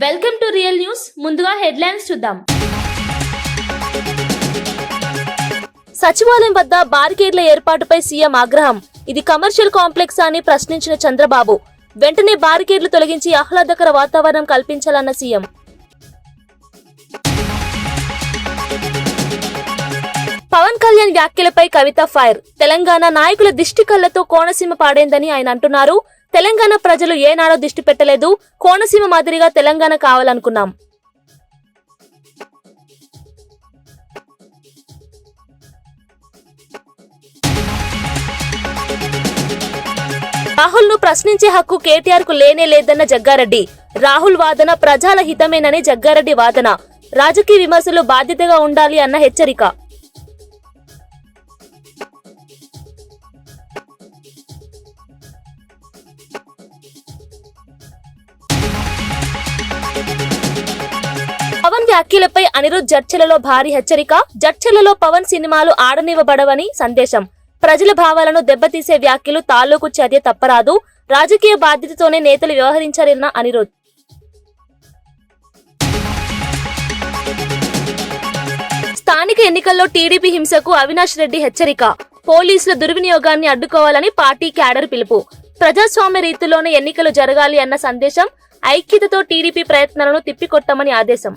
Welcome to real news. ముందుగా headlines చూద్దాం. సచివాలయం వద్ద బారికేడ్ల ఏర్పాటుపై సీఎం ఆగ్రహం. ఇది కమర్షియల్ కాంప్లెక్స్ అని ప్రశ్నించిన చంద్రబాబు. వెంటనే బారికేడ్లు తొలగించి ఆహ్లాదకర వాతావరణం కల్పించాలన్న సీఎం. పవన్ కళ్యాణ్ వ్యాఖ్యలపై కవిత ఫైర్. తెలంగాణ నాయకుల దిష్టి కళ్లతో కోనసీమ పాడైందని ఆయన అంటున్నారు. తెలంగాణ ప్రజలు ఏనాడో దిష్టి పెట్టలేదు. కోనసీమ మాదిరిగా తెలంగాణ కావాలనుకున్నాం. రాహుల్ ను ప్రశ్నించే హక్కు కేటీఆర్ కు లేనే లేదన్న జగ్గారెడ్డి. రాహుల్ వాదన ప్రజల హితమేనని జగ్గారెడ్డి వాదన. రాజకీయ విమర్శలు బాధ్యతగా ఉండాలి అన్న హెచ్చరిక. పవన్ వ్యాఖ్యలపై అనిరుద్ జడ్చలలో భారీ హెచ్చరిక. జడ్చలలో పవన్ సినిమాలు ఆడనివ్వబడవని సందేశం. ప్రజల భావాలను దెబ్బతీసే వ్యాఖ్యలు తాలూకు చర్య తప్పరాదు. రాజకీయ బాధ్యతతోనే నేతలు వ్యవహరించారన్న అనిరుద్. స్థానిక ఎన్నికల్లో టీడీపీ హింసకు అవినాష్ రెడ్డి హెచ్చరిక. పోలీసుల దుర్వినియోగాన్ని అడ్డుకోవాలని పార్టీ క్యాడర్ పిలుపు. ప్రజాస్వామ్య రీతిలోనే ఎన్నికలు జరగాలి అన్న సందేశం. ఐక్యతతో టీడీపీ ప్రయత్నాలను తిప్పికొట్టమని ఆదేశం.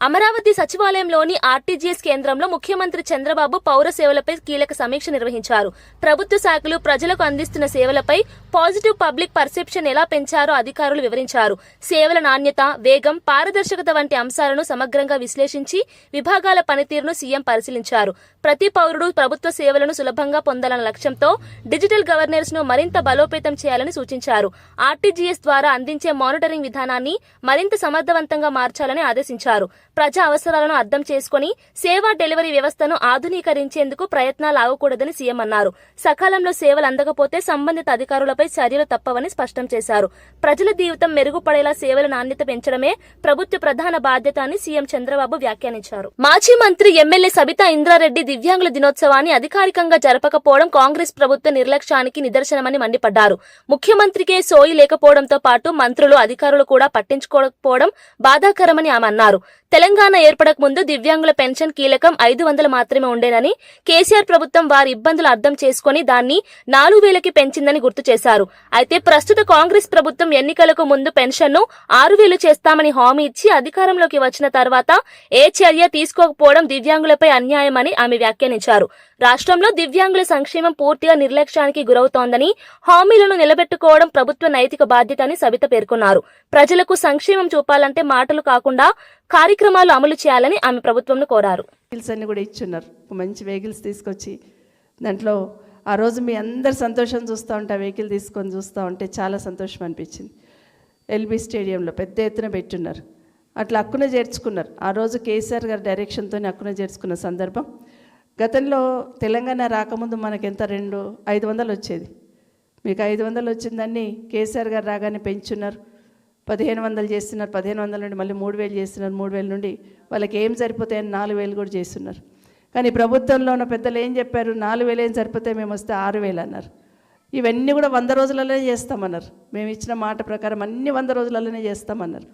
అమరావతి సచివాలయంలోని ఆర్టీజీఎస్ కేంద్రంలో ముఖ్యమంత్రి చంద్రబాబు పౌర సేవలపై కీలక సమీక్ష నిర్వహించారు. ప్రభుత్వ శాఖలు ప్రజలకు అందిస్తున్న సేవలపై పాజిటివ్ పబ్లిక్ పర్సెప్షన్ ఎలా పెంచారో అధికారులు వివరించారు. సేవల నాణ్యత, వేగం, పారదర్శకత వంటి అంశాలను సమగ్రంగా విశ్లేషించి విభాగాల పనితీరును సీఎం పరిశీలించారు. ప్రతి పౌరుడు ప్రభుత్వ సేవలను సులభంగా పొందాలన్న లక్ష్యంతో డిజిటల్ గవర్నెన్స్ ను మరింత బలోపేతం చేయాలని సూచించారు. ఆర్టీజీఎస్ ద్వారా అందించే మానిటరింగ్ విధానాన్ని మరింత సమర్థవంతంగా మార్చాలని ఆదేశించారు. ప్రజా అవసరాలను అర్థం చేసుకుని సేవా డెలివరీ వ్యవస్థను ఆధునీకరించేందుకు ప్రయత్నాలు ఆగకూడదని సీఎం అన్నారు. సకాలంలో సేవలు అందకపోతే సంబంధిత అధికారులపై చర్యలు తప్పవని స్పష్టం చేశారు. ప్రజల జీవితం మెరుగుపడేలా సేవల నాణ్యత పెంచడమే ప్రభుత్వ ప్రధాన బాధ్యత అని సీఎం చంద్రబాబు వ్యాఖ్యానించారు. మాజీ మంత్రి ఎమ్మెల్యే సబితా ఇంద్రారెడ్డి దివ్యాంగుల దినోత్సవాన్ని అధికారికంగా జరపకపోవడం కాంగ్రెస్ ప్రభుత్వ నిర్లక్ష్యానికి నిదర్శనమని మండిపడ్డారు. ముఖ్యమంత్రికే సోయి లేకపోవడంతో పాటు మంత్రులు, అధికారులు కూడా పట్టించుకోకపోవడం బాధాకరమని ఆమె అన్నారు. తెలంగాణ ఏర్పడక ముందు దివ్యాంగుల పెన్షన్ కీలకం 500 మాత్రమే ఉండేనని, కేసీఆర్ ప్రభుత్వం వారి ఇబ్బందులు అర్థం చేసుకుని దాన్ని 4000కి పెంచిందని గుర్తు చేశారు. అయితే ప్రస్తుత కాంగ్రెస్ ప్రభుత్వం ఎన్నికలకు ముందు పెన్షన్ను 6000 చేస్తామని హామీ ఇచ్చి అధికారంలోకి వచ్చిన తర్వాత ఏ చర్య తీసుకోకపోవడం దివ్యాంగులపై అన్యాయమని ఆమె వ్యాఖ్యానించారు. రాష్ట్రంలో దివ్యాంగుల సంక్షేమం పూర్తిగా నిర్లక్ష్యానికి గురవుతోందని, హామీలను నిలబెట్టుకోవడం ప్రభుత్వ నైతిక బాధ్యత అని సబిత పేర్కొన్నారు. ప్రజలకు సంక్షేమం చూపాలంటే మాటలు కాకుండా కార్యక్రమాలు అమలు చేయాలని ఆమె ప్రభుత్వంను కోరారు. వెహికల్స్ అన్ని కూడా ఇచ్చున్నారు. మంచి వెహికల్స్ తీసుకొచ్చి దాంట్లో ఆ రోజు మీ అందరు సంతోషం చూస్తూ ఉంటే ఆ వెహికల్ తీసుకొని చూస్తూ ఉంటే చాలా సంతోషం అనిపించింది. ఎల్బీ స్టేడియంలో పెద్ద ఎత్తున పెట్టున్నారు. అట్లా అక్కున చేర్చుకున్నారు. ఆ రోజు కేసీఆర్ గారి డైరెక్షన్తో అక్కున చేర్చుకున్న సందర్భం. గతంలో తెలంగాణ రాకముందు మనకి ఎంత 500 వచ్చేది. మీకు 500 వచ్చిందని కేసీఆర్ గారు రాగానే పెంచున్నారు. 1500 చేస్తున్నారు. 1500 నుండి మళ్ళీ 3000 చేస్తున్నారు. 3000 నుండి వాళ్ళకి ఏం సరిపోతాయని 4000 కూడా చేస్తున్నారు. కానీ ప్రభుత్వంలో ఉన్న పెద్దలు ఏం చెప్పారు? 4000 ఏం సరిపోతాయి, మేము వస్తే 6000 అన్నారు. ఇవన్నీ కూడా 100 రోజులలోనే చేస్తామన్నారు. మేము ఇచ్చిన మాట ప్రకారం అన్ని 100 రోజులలోనే చేస్తామన్నారు.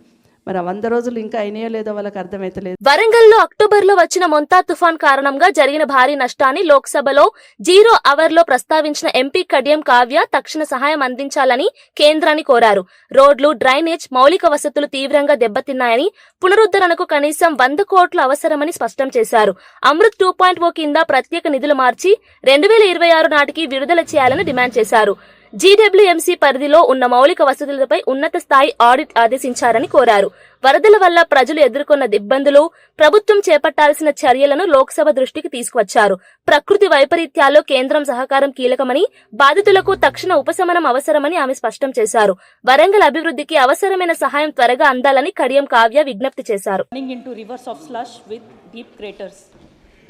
మరి 100 రోజులు ఇంకా అయినాయో లేదో వాళ్ళకి అర్థమైతలేదు. వరంగల్లో అక్టోబర్లో వచ్చిన మొంతా తుఫాన్ కారణంగా జరిగిన భారీ నష్టాన్ని లోక్సభలో 0 అవర్లో ప్రస్తావించిన ఎంపీ కడియం కావ్య తక్షణ సహాయం అందించాలని కేంద్రాన్ని కోరారు. రోడ్లు, డ్రైనేజ్, మౌలిక వసతులు తీవ్రంగా దెబ్బతిన్నాయని, పునరుద్ధరణకు కనీసం 100 కోట్లు అవసరమని స్పష్టం చేశారు. అమృత్ 2.0 కింద ప్రత్యేక నిధులు మార్చి 2026 నాటికి విడుదల చేయాలని డిమాండ్ చేశారు. జీడబ్ల్యూఎంసీ పరిధిలో ఉన్న మౌలిక వసతులపై ఉన్నత స్థాయి ఆడిట్ ఆదేశించారని కోరారు. వరదల వల్ల ప్రజలు ఎదుర్కొన్న ఇబ్బందులు, ప్రభుత్వం చేపట్టాల్సిన చర్యలను లోక్సభ దృష్టికి తీసుకువచ్చారు. ప్రకృతి వైపరీత్యాల్లో కేంద్రం సహకారం కీలకమని, బాధితులకు తక్షణ ఉపశమనం అవసరమని ఆమె స్పష్టం చేశారు. వరంగల్ అభివృద్ధికి అవసరమైన సహాయం త్వరగా అందాలని కడియం కావ్య విజ్ఞప్తి చేశారు.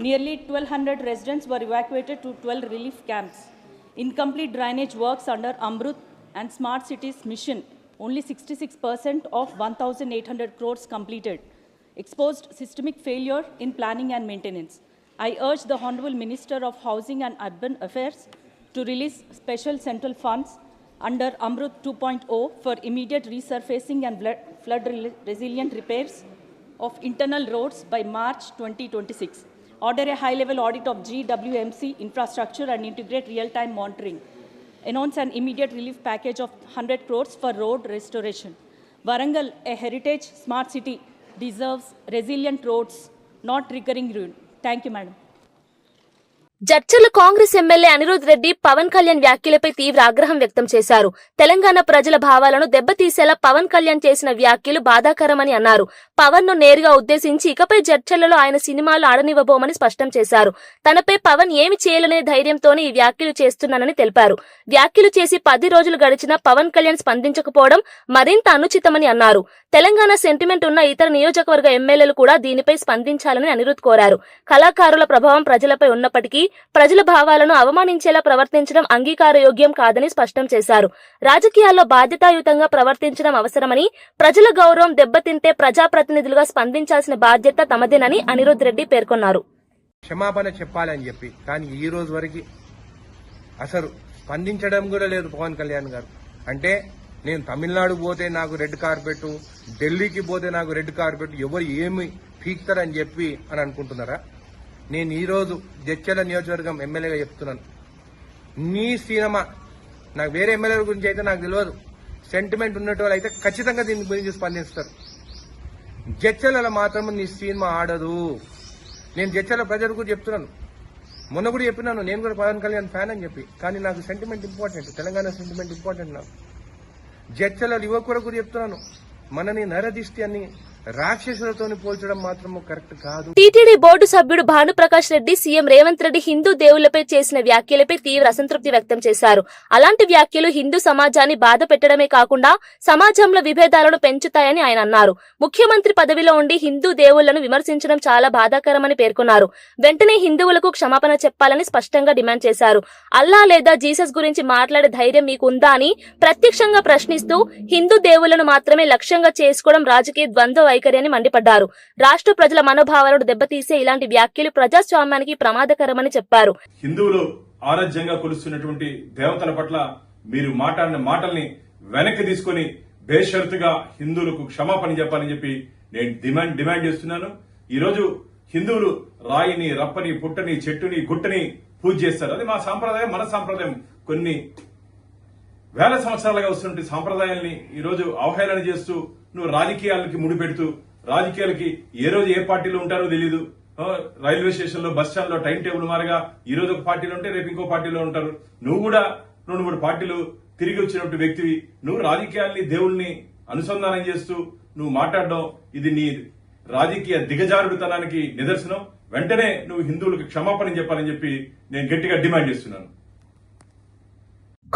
Nearly 1200 residents were evacuated to 12 relief camps. Incomplete drainage works under Amrut and Smart Cities mission. Only 66% of 1,800 crores completed. Exposed systemic failure in planning and maintenance. I urge the Honorable Minister of Housing and Urban Affairs to release special central funds under Amrut 2.0 for immediate resurfacing and flood-resilient repairs of internal roads by March 2026. Order a high-level audit of GWMC infrastructure and integrate real-time monitoring. Announce an immediate relief package of 100 crores for road restoration. Warangal, a heritage smart city, deserves resilient roads, not recurring ruin. Thank you, Madam. Jadcherla Congress MLA Anirudh Reddy Pawan Kalyan వ్యాఖ్యలపై తీవ్ర ఆగ్రహం వ్యక్తం చేశారు. తెలంగాణ ప్రజల భావాలను దెబ్బతీసేలా పవన్ కళ్యాణ్ చేసిన వ్యాఖ్యలు బాధాకరమని అన్నారు. పవన్ ను నేరుగా ఉద్దేశించి ఇకపై జడ్చర్లలో ఆయన సినిమాలు ఆడనివ్వబోమని స్పష్టం చేశారు. తనపై పవన్ ఏమి చేయలేని ధైర్యంతోనే ఈ వ్యాఖ్యలు చేస్తున్నానని తెలిపారు. వ్యాఖ్యలు చేసి 10 రోజులు గడిచినా పవన్ కళ్యాణ్ స్పందించకపోవడం మరింత అనుచితమని అన్నారు. తెలంగాణ సెంటిమెంట్ ఉన్న ఇతర నియోజకవర్గ ఎమ్మెల్యేలు కూడా దీనిపై స్పందించాలని అనిరుద్ కోరారు. కళాకారుల ప్రభావం ప్రజలపై ఉన్నప్పటికీ ప్రజల భావాలను అవమానించేలా ప్రవర్తించడం అంగీకారయోగ్యం కాదని స్పష్టం చేశారు. రాజకీయాల్లో బాధ్యతాయుతంగా ప్రవర్తించడం అవసరమని, ప్రజల గౌరవం దెబ్బతింటే ప్రజాప్రతినిధులుగా స్పందించాల్సిన బాధ్యత తమదేనని అనిరుద్ రెడ్డి పేర్కొన్నారు. క్షమాపణ చెప్పాలని చెప్పి కానీ ఈ రోజు వరకు అసలు స్పందించడం కూడా లేదు పవన్ కళ్యాణ్ గారు. అంటే నేను తమిళనాడు పోతే నాకు రెడ్ కార్పెట్, ఢిల్లీకి పోతే నాకు రెడ్ కార్పెట్, ఎవరు ఏమి పీక్తారని చెప్పి అని అనుకుంటున్నారా? నేను ఈరోజు జడ్చర్ల నియోజకవర్గం ఎమ్మెల్యేగా చెప్తున్నాను, నీ సినిమా నాకు వేరే ఎమ్మెల్యేల గురించి అయితే నాకు తెలియదు, సెంటిమెంట్ ఉన్నట్టు అయితే ఖచ్చితంగా దీని గురించి స్పందిస్తారు. జడ్చర్ల మాత్రం నీ సినిమా ఆడదు. నేను జడ్చర్ల ప్రజలకు కూడా చెప్తున్నాను, మొన్న కూడా చెప్పినాను, నేను కూడా పవన్ కళ్యాణ్ ఫ్యాన్ అని చెప్పి. కానీ నాకు sentiment important, Telangana sentiment important. నాకు జడ్చర్ల యువకులకు కూడా చెప్తున్నాను, మనని నరదిష్టి అని రాక్షసులతో పోల్చడం మాత్రం కరెక్ట్ కాదు. టీటీడీ బోర్డు సభ్యుడు భానుప్రకాష్ రెడ్డి సీఎం రేవంత్ రెడ్డి హిందూ దేవుళ్లపై చేసిన వ్యాఖ్యలపై తీవ్ర అసంతృప్తి వ్యక్తం చేశారు. అలాంటి వ్యాఖ్యలు హిందూ సమాజాన్ని బాధ పెట్టడమే కాకుండా సమాజంలో విభేదాలను పెంచుతాయని ఆయన అన్నారు. ముఖ్యమంత్రి పదవిలో ఉండి హిందూ దేవుళ్లను విమర్శించడం చాలా బాధాకరమని పేర్కొన్నారు. వెంటనే హిందువులకు క్షమాపణ చెప్పాలని స్పష్టంగా డిమాండ్ చేశారు. అల్లా లేదా జీసస్ గురించి మాట్లాడే ధైర్యం మీకుందా అని ప్రత్యక్షంగా ప్రశ్నిస్తూ హిందూ దేవుళ్లను మాత్రమే లక్ష్యంగా చేసుకోవడం రాజకీయ ద్వంద్వ వైఖరి అని మండిపడ్డారు. రాష్ట్ర ప్రజల మనోభావాలను దెబ్బతీసే ఇలాంటి వ్యాఖ్యలు ప్రజాస్వామ్యానికి ప్రమాదకరమని చెప్పారు. హిందువులు ఆరాధ్యంగా కొలుస్తున్నటువంటి దేవతల పట్ల మీరు మాట్లాడిన మాటల్ని వెనక్కి తీసుకుని బేషరతుగా హిందువులకు క్షమాపణ చెప్పాలని చెప్పి నేను డిమాండ్ చేస్తున్నాను. ఈ రోజు హిందువులు రాయిని, రప్పని, పుట్టని, చెట్టుని, గుట్టని పూజ చేస్తారు. అది మా సాంప్రదాయం, మన సాంప్రదాయం. కొన్ని వేల సంవత్సరాలుగా వస్తున్న సాంప్రదాయాల్ని ఈ రోజు అవహేళన చేస్తూ నువ్వు రాజకీయాలకి ముడిపెడుతూ, రాజకీయాలకి ఏ రోజు ఏ పార్టీలో ఉంటారో తెలియదు. రైల్వే స్టేషన్ లో, బస్ స్టాండ్ లో టైం టేబుల్ మారగా ఈ రోజు ఒక పార్టీలో ఉంటే రేపు ఇంకో పార్టీలో ఉంటారు. నువ్వు కూడా 2-3 పార్టీలు తిరిగి వచ్చినట్టు వ్యక్తివి. నువ్వు రాజకీయాల్ని దేవుల్ని అనుసంధానం చేస్తూ నువ్వు మాట్లాడడం ఇది నీ రాజకీయ దిగజారుడుతనానికి నిదర్శనం. వెంటనే నువ్వు హిందువులకు క్షమాపణ చెప్పాలని చెప్పి నేను గట్టిగా డిమాండ్ చేస్తున్నాను.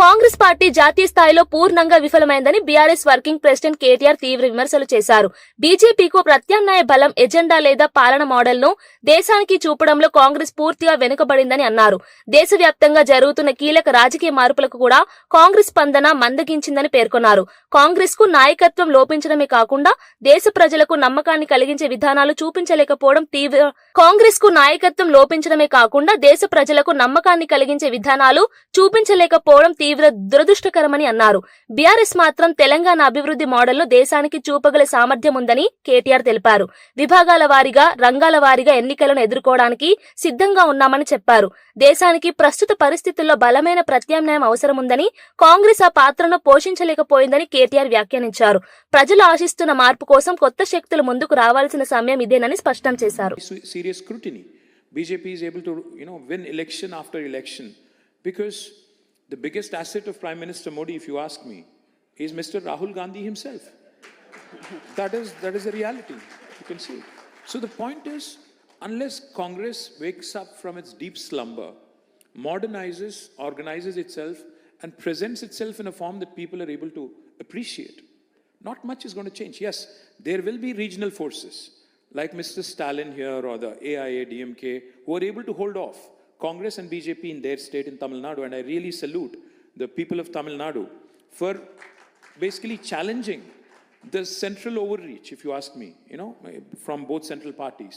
కాంగ్రెస్ పార్టీ జాతీయ స్థాయిలో పూర్ణంగా విఫలమైందని బీఆర్ఎస్ వర్కింగ్ ప్రెసిడెంట్ కేటీఆర్ తీవ్ర విమర్శలు చేశారు. బీజేపీకు ప్రత్యామ్నాయ బలం, ఎజెండా లేదా పాలన మోడల్ ను దేశానికి చూపడంలో కాంగ్రెస్ పూర్తిగా వెనుకబడిందని అన్నారు. దేశవ్యాప్తంగా జరుగుతున్న కీలక రాజకీయ మార్పులకు కూడా కాంగ్రెస్ స్పందన మందగించిందని పేర్కొన్నారు. కాంగ్రెస్ కు నాయకత్వం లోపించడమే కాకుండా దేశ ప్రజలకు నమ్మకాన్ని కలిగించే విధానాలు చూపించలేకపోవడం తీవ్ర దురదృష్టకరమని అన్నారు. బీఆర్ఎస్ మాత్రం తెలంగాణ అభివృద్ధి మోడల్ను దేశానికి చూపగల సామర్థ్యం ఉందని కేటీఆర్ తెలిపారు. విభాగాల వారీగా, రంగాల వారీగా ఎన్నికలను ఎదుర్కోవడానికి సిద్ధంగా ఉన్నామని చెప్పారు. దేశానికి ప్రస్తుత పరిస్థితుల్లో బలమైన ప్రత్యామ్నాయం అవసరముందని, కాంగ్రెస్ ఆ పాత్రను పోషించలేకపోయిందని కేటీఆర్ వ్యాఖ్యానించారు. ప్రజలు ఆశిస్తున్న మార్పు కోసం కొత్త శక్తులు ముందుకు రావాల్సిన సమయం ఇదేనని స్పష్టం చేశారు. Serious scrutiny. BJP is able to, win election after election because the biggest asset of Prime Minister Modi, if you ask me, is Mr. Rahul Gandhi himself. That is a reality. You can see. So the point is, unless Congress wakes up from its deep slumber, modernizes, organizes itself, and presents itself in a form that people are able to appreciate, not much is going to change. Yes, there will be regional forces like Mr. Stalin here or the AIA, DMK, who are able to hold off Congress and BJP in their state in Tamil Nadu, and I really salute the people of Tamil Nadu for basically challenging the central overreach, if you ask me, from both central parties.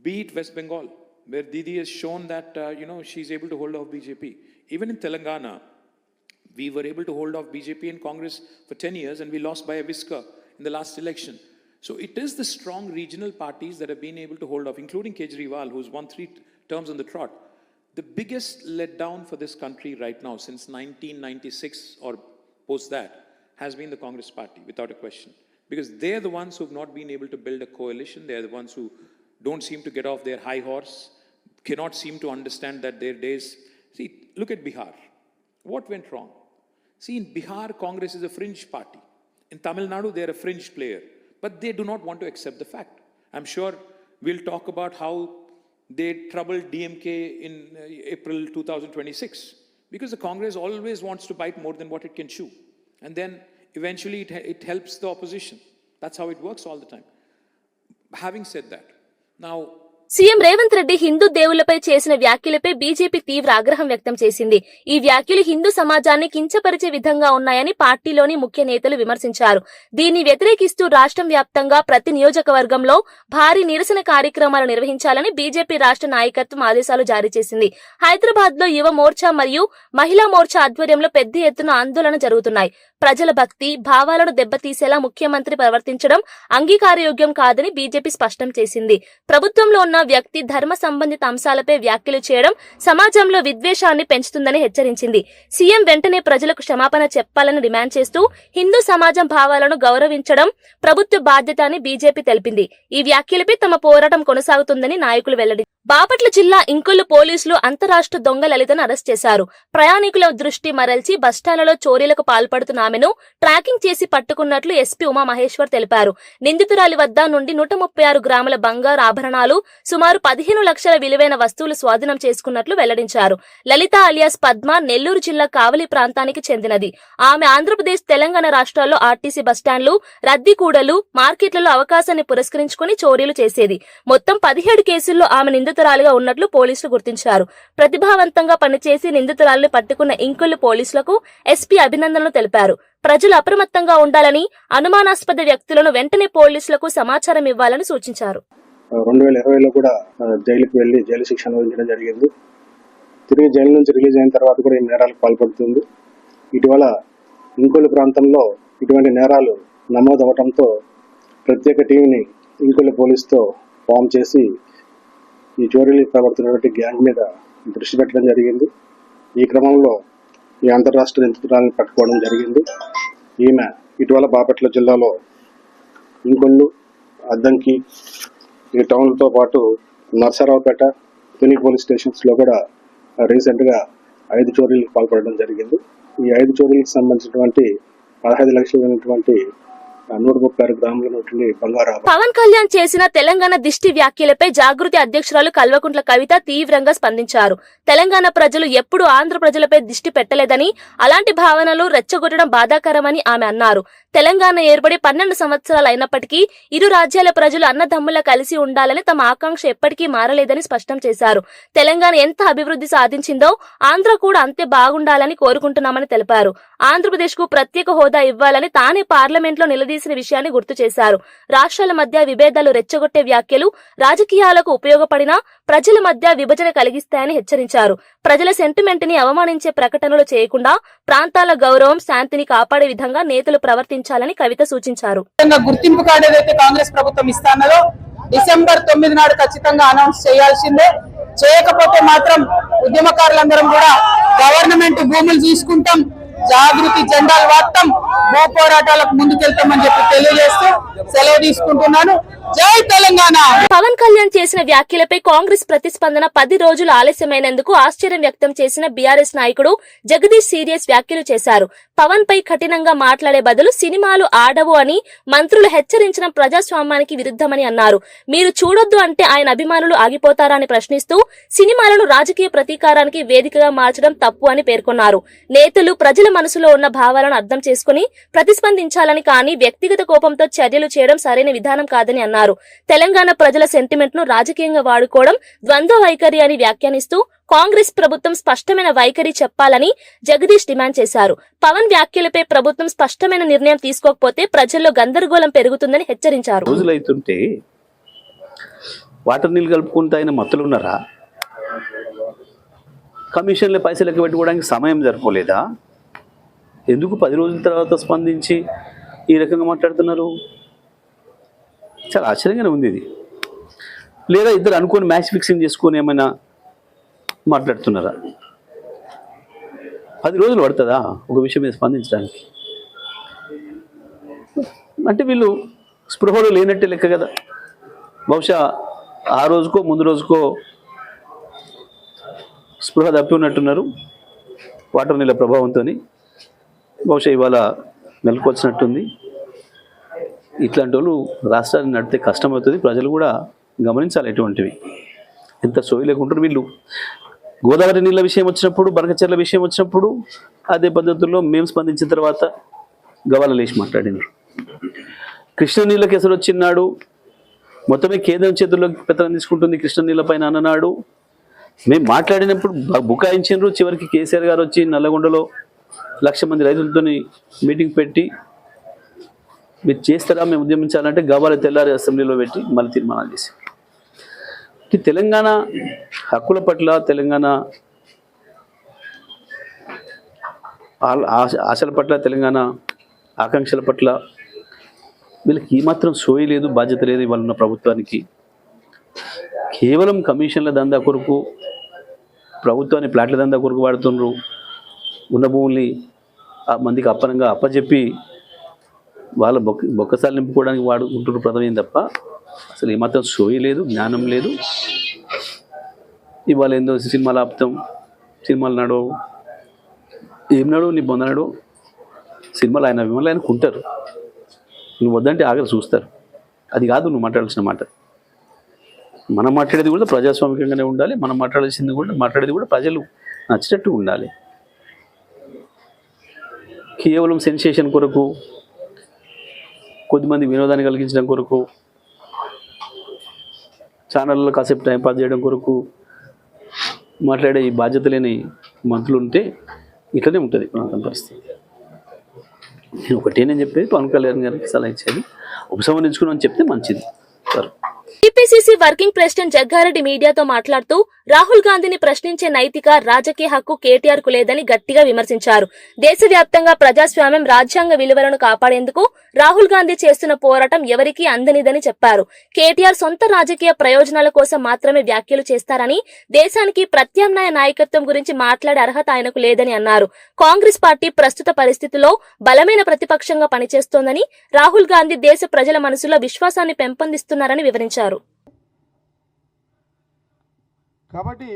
Be it West Bengal, where Didi has shown that, she's able to hold off BJP. Even in Telangana, We were able to hold off BJP and Congress for 10 years, and we lost by a whisker in the last election. So it is the strong regional parties that have been able to hold off, including Kejriwal, who's won 3 terms on the trot. The biggest letdown for this country right now since 1996 or post that has been the Congress party, without a question. Because they're the ones who've not been able to build a coalition. They're the ones who don't seem to get off their high horse, cannot seem to understand that their days... See, look at Bihar. What went wrong? See, in Bihar, Congress is a fringe party. In Tamil Nadu, they're a fringe player. But they do not want to accept the fact. I'm sure we'll talk about how they troubled DMK in April 2026. Because the Congress always wants to bite more than what it can chew. And then eventually it helps the opposition. That's how it works all the time. Having said that, now CM Revanth Reddy Hindu దేవుళ్లపై చేసిన వ్యాఖ్యలపై BJP తీవ్ర ఆగ్రహం వ్యక్తం చేసింది. ఈ వ్యాఖ్యలు హిందూ సమాజాన్ని కించపరిచే విధంగా ఉన్నాయని పార్టీలోని ముఖ్య నేతలు విమర్శించారు. దీన్ని వ్యతిరేకిస్తూ రాష్ట్రం వ్యాప్తంగా ప్రతి నియోజకవర్గంలో భారీ నిరసన కార్యక్రమాలు నిర్వహించాలని బీజేపీ రాష్ట్ర నాయకత్వం ఆదేశాలు జారీ చేసింది. హైదరాబాద్ లో యువ మోర్చా మరియు మహిళా మోర్చా ఆధ్వర్యంలో పెద్ద ఎత్తున ఆందోళన జరుగుతున్నాయి. ప్రజల భక్తి భావాలను దెబ్బతీసేలా ముఖ్యమంత్రి ప్రవర్తించడం అంగీకారయోగ్యం కాదని బీజేపీ స్పష్టం చేసింది. ప్రభుత్వంలో ఉన్న వ్యక్తి ధర్మ సంబంధిత అంశాలపై వ్యాఖ్యలు చేయడం సమాజంలో విద్వేషాన్ని పెంచుతుందని హెచ్చరించింది. సీఎం వెంటనే ప్రజలకు క్షమాపణ చెప్పాలని డిమాండ్ చేస్తూ హిందూ సమాజం భావాలను గౌరవించడం ప్రభుత్వ బాధ్యత అని బీజేపీ తెలిపింది. ఈ వ్యాఖ్యలపై తమ పోరాటం కొనసాగుతుందని నాయకులు వెల్లడి. బాపట్ల జిల్లా ఇంకొల్లు పోలీసులు అంతరాష్ట్ర దొంగ లలితను అరెస్ట్ చేశారు. ప్రయాణికుల దృష్టి మరల్చి బస్టాండ్లలో చోరీలకు పాల్పడుతున్న ఆమెను ట్రాకింగ్ చేసి పట్టుకున్నట్లు ఎస్పీ ఉమామహేశ్వర్ తెలిపారు. నిందితురాలి వద్ద నుండి 136 గ్రాముల బంగారు ఆభరణాలు, సుమారు 15 లక్షల విలువైన వస్తువులు స్వాధీనం చేసుకున్నట్లు వెల్లడించారు. లలిత అలియాస్ పద్మ నెల్లూరు జిల్లా కావలి ప్రాంతానికి చెందినది. ఆమె ఆంధ్రప్రదేశ్ తెలంగాణ రాష్ట్రాల్లో ఆర్టీసీ బస్టాండ్లు, రద్దీకూడలు, మార్కెట్లలో అవకాశాన్ని పురస్కరించుకుని చోరీలు చేసేది. మొత్తం 17 కేసుల్లో ఆమె నిందితురాలిగా ఉన్నట్లు పోలీసులు గుర్తించారు. ప్రతిభావంతంగా పనిచేసి నిందితురాలిని పట్టుకున్న ఇంకొల్లు పోలీసులకు ఎస్పీ అభినందనలు తెలిపారు. ప్రజలు అప్రమత్తంగా ఉండాలని, అనుమానాస్పద వ్యక్తులను వెంటనే పోలీసులకు సమాచారం ఇవ్వాలని సూచించారు. 2020లో కూడా జైలుకి వెళ్లి జైలు శిక్ష అనుభవించడం జరిగింది. తిరిగి జైలు నుంచి రిలీజ్ అయిన తర్వాత కూడా ఈ నేరాలకు పాల్పడుతుంది. ఇటీవల ఇంకొల్లు ప్రాంతంలో ఇటువంటి నేరాలు నమోదవడంతో ప్రత్యేక టీంని ఇంకొల్లు పోలీసుతో ఫామ్ చేసి ఈ చోరీలకు పాల్పడుతున్నటువంటి గ్యాంగ్ మీద దృష్టి పెట్టడం జరిగింది. ఈ క్రమంలో ఈ అంతర్రాష్ట్ర నిందితురాలను పట్టుకోవడం జరిగింది. ఈమె ఇటీవల బాపట్ల జిల్లాలో ఇంకొల్లు, అద్దంకి ఈ టౌన్లతో పాటు నర్సరావుపేట, తుని పోలీస్ స్టేషన్స్లో కూడా రీసెంట్గా 5 చోరీలకు పాల్పడడం జరిగింది. ఈ 5 చోరీలకు సంబంధించినటువంటి 15 లక్షలైనటువంటి 136 గ్రాముల బంగారు. పవన్ కళ్యాణ్ చేసిన తెలంగాణ దిష్టి వ్యాఖ్యలపై జాగృతి అధ్యక్షురాలు కల్వకుంట్ల కవిత తీవ్రంగా స్పందించారు. తెలంగాణ ప్రజలు ఎప్పుడూ ఆంధ్ర ప్రజలపై దిష్టి పెట్టలేదని, అలాంటి భావనలు రెచ్చగొట్టడం బాధాకరమని ఆమె అన్నారు. తెలంగాణ ఏర్పడి 12 సంవత్సరాలు అయినప్పటికీ ఇరు రాజ్యాల ప్రజలు అన్నదమ్ములా కలిసి ఉండాలని తమ ఆకాంక్ష ఎప్పటికీ మారలేదని స్పష్టం చేశారు. తెలంగాణ ఎంత అభివృద్ధి సాధించిందో ఆంధ్ర కూడా అంతే బాగుండాలని కోరుకుంటున్నామని తెలిపారు. ఆంధ్రప్రదేశ్ కు ప్రత్యేక హోదా ఇవ్వాలని తానే పార్లమెంట్ లో నిలదీసిన విషయాన్ని గుర్తు చేశారు. రాష్ట్రాల మధ్య విభేదాలు రెచ్చగొట్టే వ్యాఖ్యలు రాజకీయాలకు ఉపయోగపడినా ప్రజల మధ్య విభజన కలిగిస్తాయని హెచ్చరించారు. ప్రజల సెంటిమెంట్ ని అవమానించే ప్రకటనలు చేయకుండా ప్రాంతాల గౌరవం, శాంతిని కాపాడే విధంగా నేతలు ప్రవర్తించాలని కవిత సూచించారు. గుర్తింపు కార్డు ఏదైతే కాంగ్రెస్ ప్రభుత్వం ఇస్తానో డిసెంబర్ 9 నాడు ఖచ్చితంగా అనౌన్స్ చేయాల్సిందే. చేయకపోతే మాత్రం ఉద్యమకారులందరం కూడా గవర్నమెంట్ భూములు తీసుకుంటాం, జాగృతి జెండాలు వాడతాం, భూ పోరాటాలకు ముందుకెళ్తామని చెప్పి తెలియజేస్తూ సెలవు తీసుకుంటున్నాను. జై తెలంగాణ. పవన్ కళ్యాణ్ చేసిన వ్యాఖ్యలపై కాంగ్రెస్ ప్రతిస్పందన 10 రోజులు ఆలస్యమైనందుకు ఆశ్చర్యం వ్యక్తం చేసిన బీఆర్ఎస్ నాయకుడు జగదీష్ సీరియస్ వ్యాఖ్యలు చేశారు. పవన్ పై కఠినంగా మాట్లాడే బదులు సినిమాలు ఆడవు అని మంత్రులు హెచ్చరించడం ప్రజాస్వామ్యానికి విరుద్ధమని అన్నారు. మీరు చూడొద్దు అంటే ఆయన అభిమానులు ఆగిపోతారా అని ప్రశ్నిస్తూ సినిమాలను రాజకీయ ప్రతీకారానికి వేదికగా మార్చడం తప్పు అని పేర్కొన్నారు. నేతలు ప్రజల మనసులో ఉన్న భావాలను అర్థం చేసుకుని ప్రతిస్పందించాలని, కానీ వ్యక్తిగత కోపంతో చర్యలు చేయడం సరైన విధానం కాదని అన్నారు. తెలంగాణ ప్రజల సెంటిమెంట్ ను రాజకీయంగా వాడుకోవడం ద్వంద్వ వైఖరి అని వ్యాఖ్యానిస్తూ కాంగ్రెస్ ప్రభుత్వం స్పష్టమైన వైఖరి చెప్పాలని జగదీష్ డిమాండ్ చేశారు. పవన్ వ్యాఖ్యలపై ప్రభుత్వం స్పష్టమైన నిర్ణయం తీసుకోకపోతే ప్రజల్లో గందరగోళం పెరుగుతుందని హెచ్చరించారు. రోజులైతుంటే వాటర్ నీళ్ళు కలుపుకుంటూ ఆయన మత్తులున్నారా? కమిషన్ల పైసలకి పెట్టుకోవడానికి సమయం సరిపోలేదా? ఎందుకు 10 రోజుల తర్వాత స్పందించి ఈ రకంగా మాట్లాడుతున్నారు? చాలా ఆశ్చర్యంగానే ఉంది ఇది. లేదా ఇద్దరు అనుకొని మ్యాచ్ ఫిక్సింగ్ చేసుకొని ఏమైనా మాట్లాడుతున్నారా? 10 రోజులు పడుతుందా ఒక విషయం మీద స్పందించడానికి? అంటే వీళ్ళు స్పృహలో లేనట్టే లెక్క కదా. బహుశా ఆ రోజుకో ముందు రోజుకో స్పృహ తప్పి ఉన్నట్టున్నారు వాటర్ నీళ్ళ ప్రభావంతో. బహుశా ఇవాళ మెలకొచ్చినట్టుంది. ఇట్లాంటి వాళ్ళు రాష్ట్రాన్ని నడితే కష్టమవుతుంది. ప్రజలు కూడా గమనించాలి ఎటువంటివి. ఎంత సోయి లేకుంటారు వీళ్ళు. గోదావరి నీళ్ళ విషయం వచ్చినప్పుడు, బనకచెర్ల విషయం వచ్చినప్పుడు అదే పద్ధతుల్లో మేము స్పందించిన తర్వాత గవాల లేచి మాట్లాడినారు. కృష్ణ నీళ్ళ కేసులు వచ్చినాడు, మొత్తమే కేంద్రం చేతుల్లోకి పెత్తనం తీసుకుంటుంది కృష్ణ నీళ్ళ పైన అన్ననాడు. మేము మాట్లాడినప్పుడు బుకాయించారు. చివరికి కేసీఆర్ గారు వచ్చి నల్లగొండలో 1,00,000 మంది రైతులతో మీటింగ్ పెట్టి మీరు చేస్తారా మేము ఉద్యమించాలంటే గవాల తెల్లారి అసెంబ్లీలో పెట్టి మళ్ళీ తీర్మానాలు చేశారు. తెలంగాణ హక్కుల పట్ల, తెలంగాణ ఆశల పట్ల, తెలంగాణ ఆకాంక్షల పట్ల వీళ్ళకి ఏమాత్రం సోయి లేదు, బాధ్యత లేదు ఇవాళ ఉన్న ప్రభుత్వానికి. కేవలం కమిషన్ల దందా కొరకు, ప్రభుత్వాన్ని ప్లాట్ల దందా కొరకు వాడుతున్నారు. ఉన్న భూముల్ని మందికి అప్పనంగా అప్పచెప్పి వాళ్ళ బొక్కసాలు నింపుకోవడానికి వాడుకుంటున్నారు ప్రథమం తప్ప అసలు ఏమాత్రం సోయి లేదు, జ్ఞానం లేదు. ఇవాళ ఏందో సినిమాలు ఆపుతాం, సినిమాలు నడవు, ఏం నడవు, నీ బొంద నడవు. సినిమాలు ఆయన విమలు ఆయనకు ఉంటారు, నువ్వు వద్దంటే ఆగరు చూస్తారు. అది కాదు నువ్వు మాట్లాడాల్సిన మాట. మనం మాట్లాడేది కూడా ప్రజాస్వామికంగానే ఉండాలి. మనం మాట్లాడేది కూడా ప్రజలు నచ్చినట్టు ఉండాలి. కేవలం సెన్సేషన్ కొరకు, కొద్దిమంది వినోదాన్ని కలిగించడం కొరకు, ఛానళ్ళలో కాసేపు టైంపాస్ చేయడం కొరకు మాట్లాడే ఈ బాధ్యత లేని మంత్రులు ఉంటే ఇట్లనే ఉంటుంది ప్రాంతం పరిస్థితి. నేను చెప్పేది పవన్ కళ్యాణ్ గారికి సలహా ఇచ్చేది ఉపసంహరించుకుని చెప్తే మంచిది sir. TPCC working president Jaggareddy మీడియాతో మాట్లాడుతూ రాహుల్ గాంధీని ప్రశ్నించే నైతిక, రాజకీయ హక్కు కేటీఆర్ కు లేదని గట్టిగా విమర్శించారు. దేశవ్యాప్తంగా ప్రజాస్వామ్యం, రాజ్యాంగ విలువలను కాపాడేందుకు రాహుల్ గాంధీ చేస్తున్న పోరాటం ఎవరికీ అందనిదని చెప్పారు. కేటీఆర్ సొంత రాజకీయ ప్రయోజనాల కోసం మాత్రమే వ్యాఖ్యలు చేస్తారని, దేశానికి ప్రత్యామ్నాయ నాయకత్వం గురించి మాట్లాడే అర్హత ఆయనకు లేదని అన్నారు. కాంగ్రెస్ పార్టీ ప్రస్తుత పరిస్థితుల్లో బలమైన ప్రతిపక్షంగా పనిచేస్తోందని, రాహుల్ గాంధీ దేశ ప్రజల మనసులో విశ్వాసాన్ని పెంపొందిస్తున్నారని వివరించారు. కాబట్టి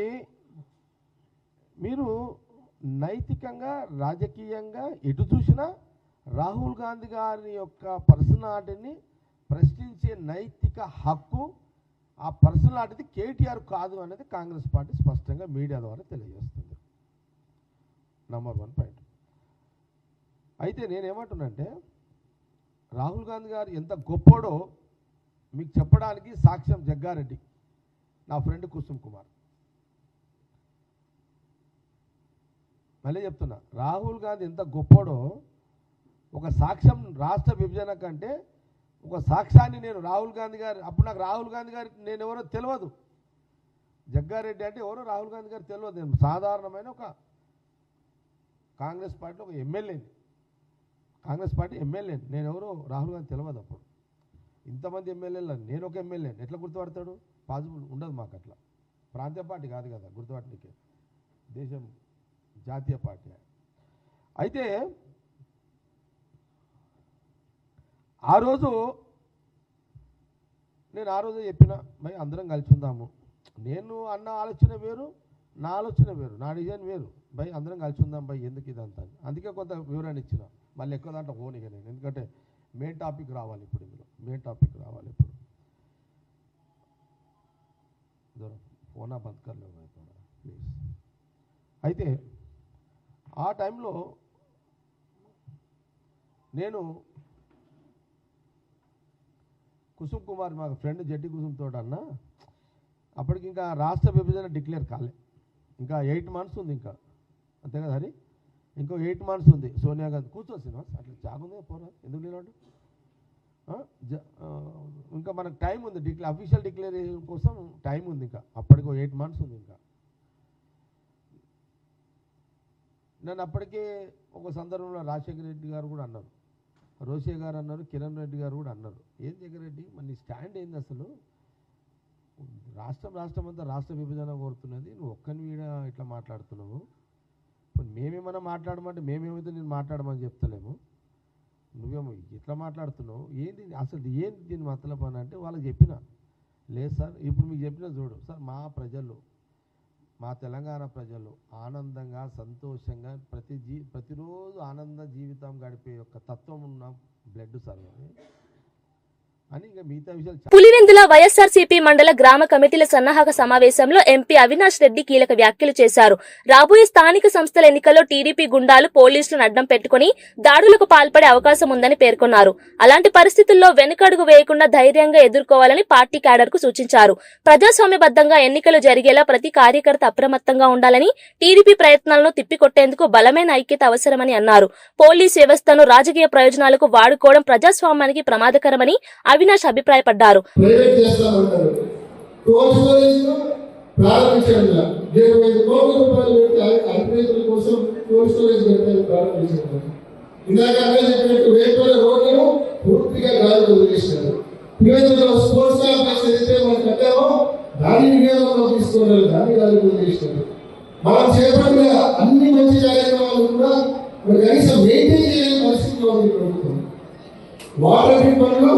మీరు నైతికంగా, రాజకీయంగా ఎటు చూసినా రాహుల్ గాంధీ గారి యొక్క పర్సనాలిటీని ప్రశ్నించే నైతిక హక్కు, ఆ పర్సనాలిటీ కేటీఆర్ కాదు అనేది కాంగ్రెస్ పార్టీ స్పష్టంగా మీడియా ద్వారా తెలియజేస్తుంది. Number 1 point. అయితే నేనేమంటున్నానంటే రాహుల్ గాంధీ గారు ఎంత గొప్పోడో మీకు చెప్పడానికి సాక్ష్యం జగ్గారెడ్డి, నా ఫ్రెండ్ కుసుమ్ కుమార్. మళ్ళీ చెప్తున్నా, రాహుల్ గాంధీ ఎంత గొప్పోడో ఒక సాక్ష్యం, రాష్ట్ర విభజన కంటే ఒక సాక్ష్యాన్ని నేను రాహుల్ గాంధీ గారు, అప్పుడు నాకు రాహుల్ గాంధీ గారి నేను ఎవరో తెలియదు, జగ్గారెడ్డి అంటే ఎవరో రాహుల్ గాంధీ గారు తెలియదు. నేను సాధారణమైన ఒక కాంగ్రెస్ పార్టీలో ఒక ఎమ్మెల్యేని, కాంగ్రెస్ పార్టీ ఎమ్మెల్యేని, నేను ఎవరో రాహుల్ గాంధీ తెలియదు. అప్పుడు ఇంతమంది ఎమ్మెల్యేలు నేను ఒక ఎమ్మెల్యేని ఎట్లా గుర్తుపడతాడు? పాసిబుల్ ఉండదు మాకు అట్లా. ప్రాంతీయ పార్టీ కాదు కదా గుర్తుపట్టడానికి, దేశం జాతీయ పార్టీ. అయితే ఆ రోజు చెప్పిన భయ్ అందరం కలిసి ఉందాము. నేను అన్న ఆలోచన వేరు, నా ఆలోచన వేరు, నా డిజైన్ వేరు. భయ్ అందరం కలిసి ఉందాం భయ్, ఎందుకు ఇదంతా. అందుకే కొంత వివరణ ఇచ్చిన. మళ్ళీ ఎక్కువ దాంట్లో పోనీగా నేను, ఎందుకంటే మెయిన్ టాపిక్ రావాలి ఇప్పుడు, ఇందులో మెయిన్ టాపిక్ రావాలి ఇప్పుడు. ఫోనా బంద్ కర్లేవు ప్లీజ్. అయితే ఆ టైంలో నేను కుసుమ్ కుమార్, మా ఫ్రెండ్ జడ్డి కుసుమ్ తోట అన్న, అప్పటికి ఇంకా రాష్ట్ర విభజన డిక్లేర్ కాలే, ఇంకా 8 months ఉంది, ఇంకా అంతే కదా హరి, ఇంకో 8 months ఉంది. సోనియా గాంధీ కూర్చోవచ్చు అట్లా జాగుంది పోరా, ఎందుకు లేనాడు, ఇంకా మనకు టైం ఉంది, అఫీషియల్ డిక్లరేషన్ కోసం టైం ఉంది, ఇంకా అప్పటికి 8 months ఉంది. ఇంకా నన్ను అప్పటికే ఒక సందర్భంలో రాజశేఖర రెడ్డి గారు కూడా అన్నారు, రోషే గారు అన్నారు, కిరణ్ రెడ్డి గారు కూడా అన్నారు, ఏం జగన్ రెడ్డి మరి నీ స్టాండ్ ఏంది అసలు, రాష్ట్రం అంతా రాష్ట్ర విభజన కోరుతున్నది, నువ్వు ఒక్కని వీడ ఇట్లా మాట్లాడుతున్నావు, ఇప్పుడు మేమేమైనా మాట్లాడమంటే మేమేమైతే నేను మాట్లాడమని చెప్తలేము, నువ్వేమో ఇట్లా మాట్లాడుతున్నావు, ఏంది అసలు ఏంది దీని మతలబు అని అంటే వాళ్ళకి చెప్పిన, లేదు సార్ ఇప్పుడు మీకు చెప్పిన చూడు సార్, మా తెలంగాణ ప్రజలు ఆనందంగా సంతోషంగా ప్రతిరోజు ఆనంద జీవితం గడిపే యొక్క తత్వం ఉన్న బ్లడ్ సార్ అని ఇంకా మిగతా విషయాలు. పులివెందుల వైఎస్ఆర్సీపీ మండల గ్రామ కమిటీల సన్నాహక సమావేశంలో ఎంపీ అవినాష్ రెడ్డి కీలక వ్యాఖ్యలు చేశారు. రాబోయే స్థానిక సంస్థల ఎన్నికల్లో టీడీపీ గుండాలు పోలీసులను అడ్డం పెట్టుకుని దాడులకు పాల్పడే అవకాశం ఉందని పేర్కొన్నారు. అలాంటి పరిస్థితుల్లో వెనుకడుగు వేయకుండా ధైర్యంగా ఎదుర్కోవాలని పార్టీ క్యాడర్ కు సూచించారు. ప్రజాస్వామ్యబద్దంగా ఎన్నికలు జరిగేలా ప్రతి కార్యకర్త అప్రమత్తంగా ఉండాలని, టీడీపీ ప్రయత్నాలను తిప్పికొట్టేందుకు బలమైన ఐక్యత అవసరమని అన్నారు. పోలీస్ వ్యవస్థను రాజకీయ ప్రయోజనాలకు వాడుకోవడం ప్రజాస్వామ్యానికి ప్రమాదకరమని అవినాష్ అభిప్రాయపడ్డారు. మనం చేపట్టిన అన్ని మంచి కార్యక్రమాలు కూడా కనీసం మెయింటైన్ చేయలేని పరిస్థితిలో ఉంది ప్రభుత్వం. వాటర్ పనులు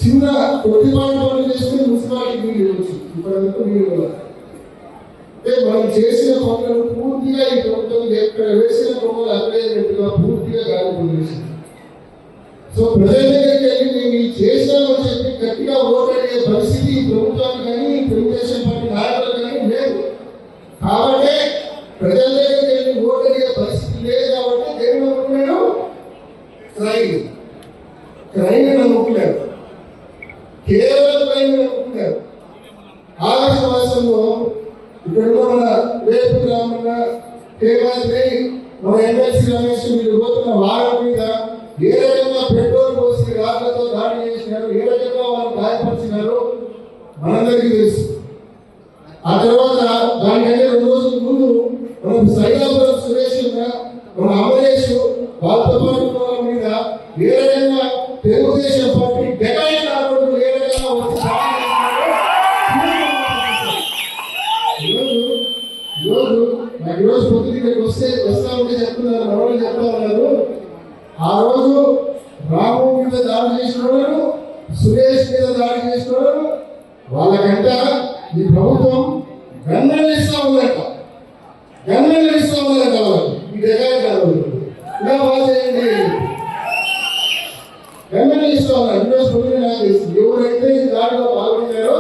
చిన్న కొద్దిపాటి పనులు చేసుకుని మున్సిపాలిటీ నీళ్ళు ఇవ్వచ్చు, ఇప్పటివరకు నీళ్ళు మనం చేసిన పనులను పూర్తిగా ఈ ప్రభుత్వం ఎక్కడ వేసిన పనులు అక్కడేట్టుగా పూర్తిగా గాలిపోయింది. సో ప్రజల దగ్గరికి వెళ్ళి మేము ఈ చేసామని చెప్పి గట్టిగా ఓటడిగే పరిస్థితి ఈ ప్రభుత్వానికి కానీ తెలుగుదేశం పార్టీ నాయకులకు కానీ లేదు. కాబట్టి ప్రజల దగ్గరికి వెళ్ళి ఓటడిగే పరిస్థితి లేదు. కాబట్టి దేని నమ్ముకున్నాడు? క్రైమ్ నమ్ముకున్నాడు, కేవలం క్రైమ్ నమ్ముకున్నాడు. ఆగస్టు మాసంలో ఇక్కడ మన వేపు గ్రామన్న కేమాత్రి మన ఎమ్మెల్సీ రమేష్ మీరు పోతున్న వారం మీద ఏ రకంగా పెట్రోల్ పోసి రాళ్లతో దాడి చేసినారు, ఏ రకంగా వాళ్ళు గాయపరిచినారు మనందరికీ తెలుసు. ఆ తర్వాత దానికంటే 2 రోజుల ముందు మనం సైదాపురం సురేష్ మన అమరేష్ వాళ్ళతో పాటు మీద ఏ రకంగా తెలుగుదేశం పార్టీ డెకాయిట్ ఆడవాళ్ళు ఏ రకంగా ఈరోజు పొద్దున్నకి వస్తా ఉంటే చెప్తున్నారు, ఎవరు చెప్తా ఉన్నారు, ఆ రోజు రాము మీద దాడి చేసిన వాళ్ళు, సురేష్ మీద దాడి చేసిన వాళ్ళు, వాళ్ళకంట ఈ ప్రభుత్వం గన్నలు ఇస్తా ఉందట, వాళ్ళకి ఈ డెకాయిట్ ఆడవాళ్ళు ఇలా బాగా చేయండి, గన్నలు ఇస్తా ఉన్నారు. ఈరోజు పొద్దున్న నాకు తెలుసు ఎవరైతే ఈ దాడిలో పాల్గొన్నారో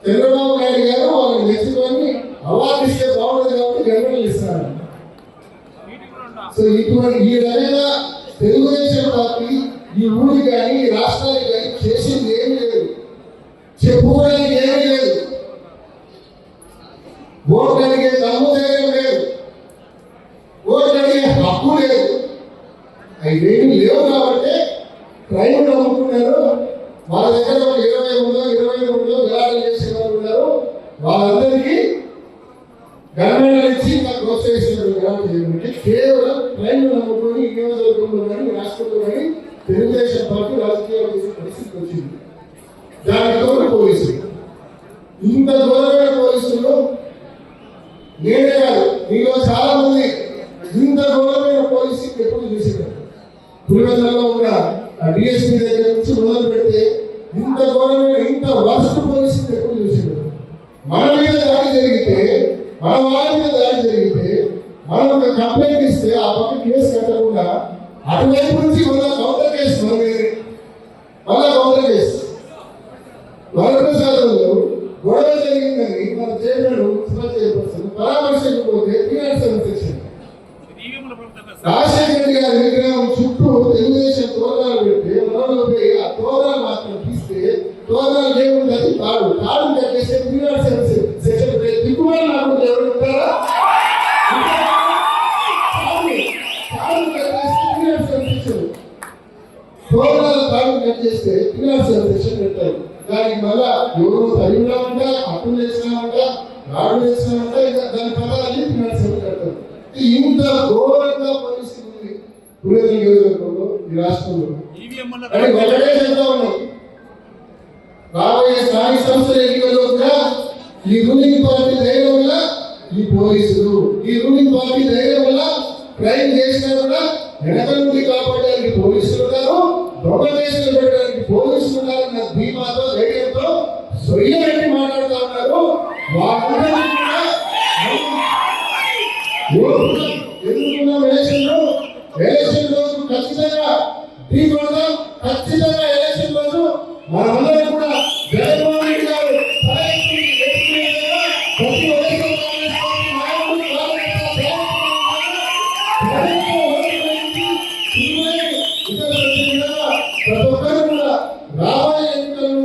చంద్రబాబు నాయుడు గారు వాళ్ళని మెచ్చుకొని అవార్డు ఇస్తే బాగుంటుంది కాబట్టి గవర్నమెంట్ ఇస్తున్నారు. సో ఇటువంటి ఈ రకంగా తెలుగుదేశం పార్టీ ఈ ఊరికి కానీ ఈ రాష్ట్రానికి కానీ చేసింది ఏమీ లేదు, చెప్పుకోవడానికి ఏమీ లేదు, ఓట్లు అడిగే దమ్ము ధైర్యం లేదు, ఓట్లు అడిగే హక్కు లేదు. అవేమీ లేవు కాబట్టి క్రైమ్ నమ్ముకున్నారు. వాళ్ళ దగ్గర 20 విరాళాలు చేసే వాళ్ళు ఉన్నారు. వాళ్ళందరికీ గవర్నమెంట్ ఇచ్చి ప్రోత్సహిస్తున్నారు. కేవలం క్రైమ్ నమ్ముకొని ఈ నియోజకవర్గంలో కానీ రాష్ట్రంలో కానీ తెలుగుదేశం పార్టీ రాజకీయాలు చేసే పరిస్థితి వచ్చింది. దానితో పోలీసులు ఇంత దూరమైన పోలీసులు నేనే కాదు, మీలో చాలా మంది ఇంత దూరమైన పోలీసు ఎప్పుడు చూసేవారు. పులివెందులలో ఉన్న డిఎస్పీ దగ్గర నుంచి మొదలు పెడితే ఇంత ఘోరమైన ఇంత వర్స్ట్ పరిస్థితి ఎప్పుడు చూసేవారు. మన మీద దాడి జరిగితే, మన వాళ్ళ మీద దాడి జరిగితే మనం ఒక కంప్లైంట్ ఇస్తే ఆ పక్క కేసు కట్టకుండా అటువైపు నుంచి మళ్ళా కౌంటర్ కేసు వరప్రసాదంలో గొడవ జరిగిందని మన చైర్మన్ పరామర్శించకపోతే రాజశేఖర రెడ్డి గారి విగ్రహం చుట్టూ తెలుగుదేశం తోరణాలు పెట్టి మనలో పోయి ఆ తోరణాలు మాత్రం తీస్తే తోరణాలు ఏముంటుంది, తాడు కట్టేస్తే సెషన్ దిక్కుమని నాకు ఎవరు ఉంటారా? తోరణాలు తాడు కట్ చేస్తే సెషన్ పెట్టారు. దానికి మళ్ళా ఎవరు తగినామంట, అప్పులు చేసినామంట, రాడు చేసినామంట, ఇంకా దాని పదాలు కడతారు. ఇంత ఘోరంగా పరిస్థితి ఉంది పులివెందుల నియోజకవర్గంలో ఈ రాష్ట్రంలో. అని ఒకటే చెప్తా ఉన్నాం, రాబోయే స్థానిక సంస్థల ఎన్నికల్లో కూడా ఈ రూలింగ్ పార్టీ ధైర్యం వల్ల ఈ పోలీసులు, ఈ రూలింగ్ పార్టీ ధైర్యం వల్ల క్రైమ్ చేసినా కూడా వెనక నుండి కాపాడడానికి పోలీసులు ఉన్నారు, దొంగ కేసులు పెట్టడానికి పోలీసులు ఉన్నారు. నా ధీమాతో ధైర్యంతో సొయ్యబెట్టి మాట్లాడుతూ ఉన్నారు. వాళ్ళందరినీ కూడా ఎదుర్కొన్నాం. ఎలక్షన్ రోజు ఖచ్చితంగా ఢీకొడతాం. ఖచ్చితంగా ఎలక్షన్ రోజు మనమందరం కూడా జగన్మోహన్ రెడ్డి గారు ప్రతి ఒక్కరు కూడా రాబోయే ఎన్నికలను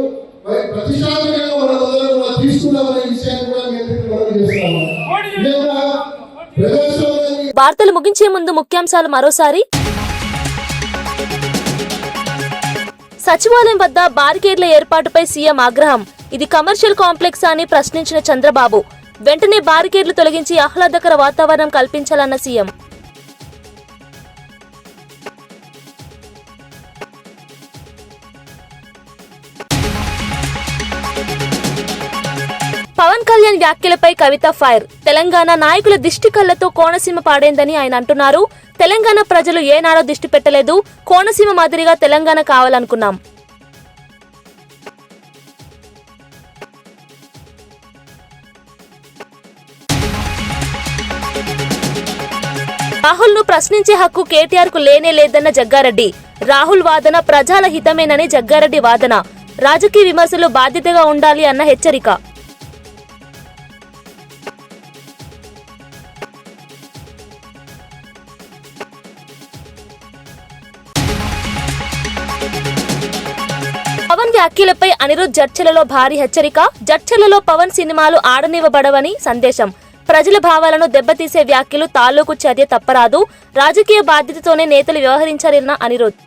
ప్రతిష్టాత్మకంగా మనమందరం కూడా తీసుకున్నామనే విషయాన్ని కూడా మీ అందరికీ మనం చేస్తాము. ప్రజాస్వామ్యాన్ని వార్తలు ముగించే ముందు ముఖ్యాంశాలు మరోసారి. సచివాలయం వద్ద బారికేడ్ల ఏర్పాటుపై సీఎం ఆగ్రహం. ఇది కమర్షియల్ కాంప్లెక్స్ అని ప్రశ్నించిన చంద్రబాబు. వెంటనే బారికేడ్లు తొలగించి ఆహ్లాదకర వాతావరణం కల్పించాలన్న సీఎం. పవన్ కళ్యాణ్ వ్యాఖ్యలపై కవిత ఫైర్. తెలంగాణ నాయకుల దిష్టి కళ్లతో కోనసీమ పాడైందని ఆయన అంటున్నారు. తెలంగాణ ప్రజలు ఏనాడో దిష్టి పెట్టలేదు, కోనసీమ మాదిరిగా తెలంగాణ కావాలనుకున్నాం. రాహుల్ ను ప్రశ్నించే హక్కు కేటీఆర్ కు లేనే లేదన్న జగ్గారెడ్డి. రాహుల్ వాదన ప్రజల హితమేనని జగ్గారెడ్డి వాదన. రాజకీయ విమర్శలు బాధ్యతగా ఉండాలి అన్న హెచ్చరిక. పవన్ వ్యాఖ్యలపై అనిరుద్ చర్చలలో భారీ హెచ్చరిక. చర్చలలో పవన్ సినిమాలు ఆడనివ్వబడవని సందేశం. ప్రజల భావాలను దెబ్బతీసే వ్యాఖ్యలు తాలూకు చర్య తప్పరాదు. రాజకీయ బాధ్యతతోనే నేతలు వ్యవహరించారన్న అనిరుద్.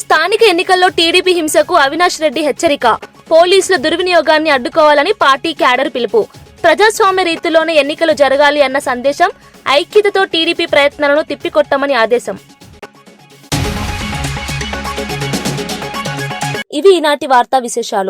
స్థానిక ఎన్నికల్లో టీడీపీ హింసకు అవినాష్ రెడ్డి హెచ్చరిక. పోలీసుల దుర్వినియోగాన్ని అడ్డుకోవాలని పార్టీ క్యాడర్ పిలుపు. ప్రజాస్వామ్య రీతిలోనే ఎన్నికలు జరగాలి అన్న సందేశం. ఐక్యతతో టీడీపీ ప్రయత్నాలను తిప్పికొట్టమని ఆదేశం. ఇవి ఈనాటి వార్తా విశేషాలు.